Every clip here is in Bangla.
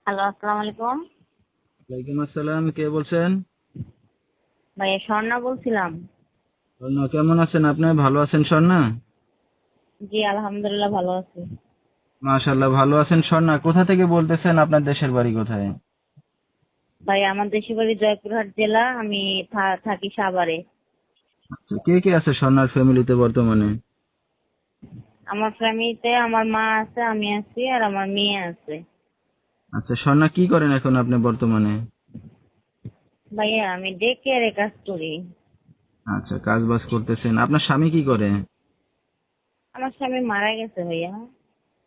হ্যালো, আসসালামু আলাইকুম। ওয়ালাইকুম আসসালাম। কে বলছেন? ভাইয়া স্বর্ণা বলছিলাম। স্বর্ণা, কেমন আছেন আপনি? ভালো আছেন স্বর্ণা? জি, আলহামদুলিল্লাহ ভালো আছি। মাশাআল্লাহ, ভালো আছেন স্বর্ণা। কোথা থেকে বলতেছেন? আপনার দেশের বাড়ি কোথায়? ভাই আমার দেশের বাড়ি জয়পুরহাট জেলা, আমি থাকি সাভারে। আচ্ছা, কে কে আছে স্বর্ণার ফ্যামিলিতে বর্তমানে? আমার ফ্যামিলিতে আমার মা আছে, আমি আছি, আর আমার মেয়ে আছে। আচ্ছা স্বর্ণা, কি করেন এখন আপনি বর্তমানে? ভাইয়া আমি ডে কেয়ারে কাজ করি। আচ্ছা, কাজ বাজ করতেছেন। আপনার স্বামী কি করে? আমার স্বামী মারা গেছে ভাইয়া।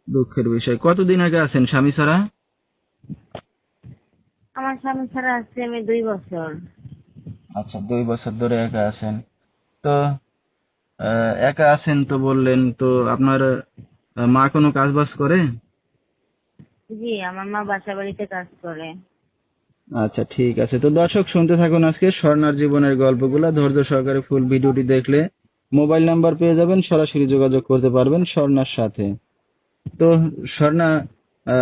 দুঃখের বিষয়। কতদিন আগে আছেন স্বামী ছাড়া? আমার স্বামী ছাড়া আছি আমি 2 বছর। আচ্ছা, 2 বছর ধরে একা আছেন। তো একা আছেন তো বললেন, তো আপনার মা কোনো কাজ বাজ করে? জি, আমার মা বাসা বাড়িতে কাজ করে। আচ্ছা ঠিক আছে, তো দর্শক শুনতে থাকুন আজকে স্বর্ণার জীবনের গল্পগুলা ধৈর্য সহকারে। ফুল ভিডিওটি দেখলে মোবাইল নাম্বার পেয়ে যাবেন, সরাসরি যোগাযোগ করতে পারবেন স্বর্ণার সাথে। তো স্বর্ণা,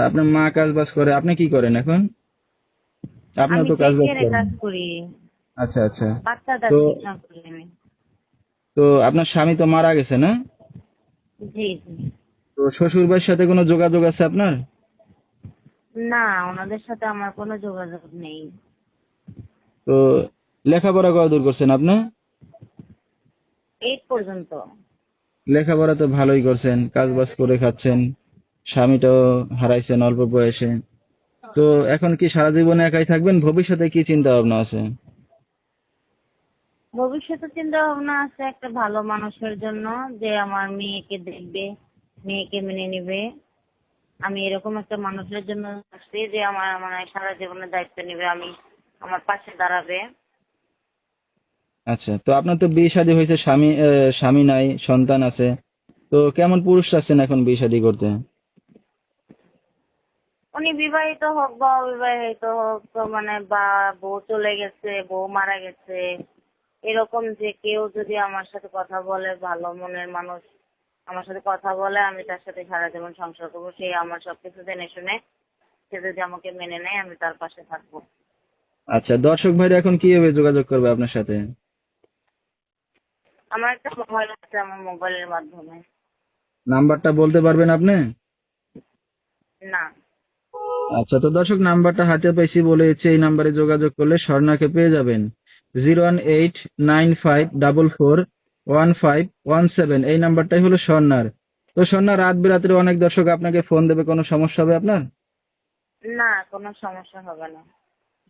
আপনার মা কাজ বাজ করে, আপনি কি করেন এখন? আপনিও আমি তো ডে কাজ বাজ কেয়ারে করেন। কাজ করি। আচ্ছা আচ্ছা। বাচ্চাদের তো চিকিৎসা করি আমি। তো আপনার স্বামী তো মারা গেছে না? জি জি। তো শ্বশুর বাড়ির সাথে কোনো যোগাযোগ আছে আপনার? না, ওনাদের সাথে আমার কোনো যোগাযোগ নেই। তো লেখাপড়া কতদূর করছেন আপনি? 8 পর্যন্ত। লেখাপড়া তো ভালোই করছেন, কাজ বাজ করে খাচ্ছেন, স্বামীটাও হারাইছেন অল্প বয়সে। তো এখন কি সারা জীবনে একাই থাকবেন? ভবিষ্যতে কি চিন্তা ভাবনা আছে? ভবিষ্যতে চিন্তা ভাবনা আছে একটা ভালো মানুষের জন্য, যে আমার মেয়েকে দেখবে, মেয়েকে মেনে নিবে। আমি এরকম একটা মানুষের জন্য আসছি যে আমার মানে সারা জীবনের দায়িত্ব নিবে, আমি আমার পাশে দাঁড়াবে। আচ্ছা, তো আপনার তো বিয়ে শাদী হয়েছে, স্বামী নাই, সন্তান আছে। তো কেমন পুরুষ আছেন এখন বিয়ে শাদী করতে? উনি বিবাহিত হোক বা অবিবাহিত হোক, তো মানে বা বউ চলে গেছে, বউ মারা গেছে, এরকম যে কেউ যদি আমার সাথে কথা বলে, ভালো মনের মানুষ আমার সাথে কথা বলে, আমি তার সাথে সারা জীবন সংসার করবো। সে আমার সবকিছু জেনে শুনে, সে যদি আমাকে মেনে নেয়, আমি তার পাশে থাকবো। আচ্ছা, দর্শক ভাইরা এখন কিভাবে যোগাযোগ করবে আপনার সাথে? আমার একটা মোবাইল আছে, আমার মোবাইলের মাধ্যমে। নাম্বারটা বলতে পারবেন আপনি? না। আচ্ছা, তো দর্শক নাম্বারটা হাতে পাইছি বলেছে, এই নাম্বারে যোগাযোগ করলে স্বর্ণাকে পেয়ে যাবেন। 01895441517, এই নাম্বারটাই হলো স্বর্ণার। তো স্বর্ণা, রাত বিরাত্রে অনেক দর্শক আপনাকে ফোন দেবে, কোনো সমস্যা হবে আপনার? না, কোনো সমস্যা হবে না।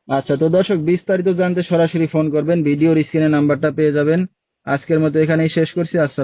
আচ্ছা, তো দর্শক বিস্তারিত জানতে সরাসরি ফোন করবেন, ভিডিওর স্ক্রিনে নাম্বারটা পেয়ে যাবেন। আজকের মতো এখানেই শেষ করছি। আসসালাম।